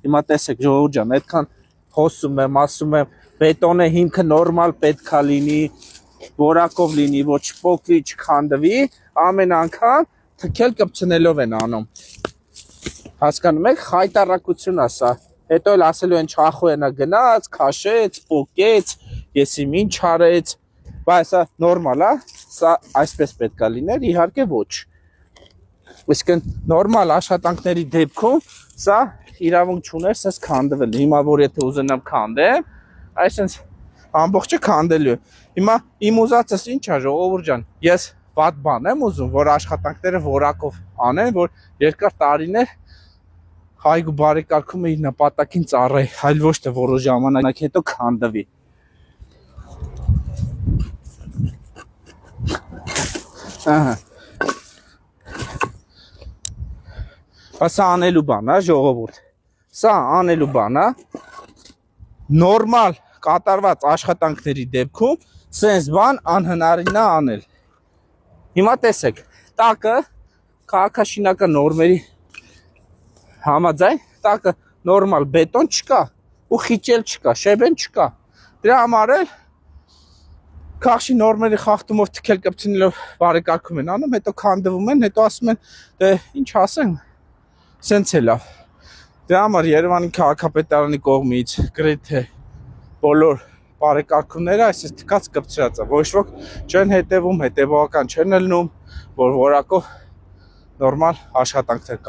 Հիմա տեսեք ժողովուրդ ջան, այդքան խոսում եմ, ասում եմ, բետոնե հիմքը նորմալ պետքա լինի, որակով լինի, ոչ փոքրի չքանդվի, ամեն անգամ թքել կպցնելով են անում։ Հասկանում եք, խայտարակություն է սա։ Հետո էլ ասելու են չախոյենա գնաց, քաշեց, փոկեց, եսի ինչ արեց, բայց սա նորմալ է, սա այսպես պետքա լիներ, իհարկե ոչ։ Իսկն նորմալ աշխատանքների դեպքում սա իրավունք չուներ սենց քանդվել։ Հիմա որ եթե ուզենամ քանդեմ, այսինքն ամբողջը քանդելու է։ Հիմա իմ ուզածս ինչ է ժողովուրդ ջան, ես վատ բան եմ ուզում, որ աշխատանքները որակով անեն, որ երկար տարիներ հայգու բարեկարգումը իր նպատակին ծառայի, այլ ոչ թե որոշ ժամանակ հետո քանդվի։ Ահա։ Սա անելու բան է, ժողովուրդ։ Սա անելու բան է։ Նորմալ կատարված աշխատանքների դեպքում սենց բան անհնարին է անել։ Հիմա տեսեք, տակը քաղաքաշինական նորմերի համաձայն, տակը նորմալ բետոն չկա, ու խիճել չկա, շեբեն չկա։ Դրա համար էլ քաղաքի նորմերի խախտումով թքել կպցնելով բարեկարգում են անում, հետո քանդվում են, հետո ասում են, դե ինչ ասեն, սենց է լավ։ Դրա համար Երևանի քաղաքապետարանի կողմից գրեթե բոլոր բարեկարգումները այսպես թքած կպցրած է, ոչ ոք չեն հետևում, հետևողական չեն ելնում, որ որակով նորմալ աշխատանքներ կատարեն։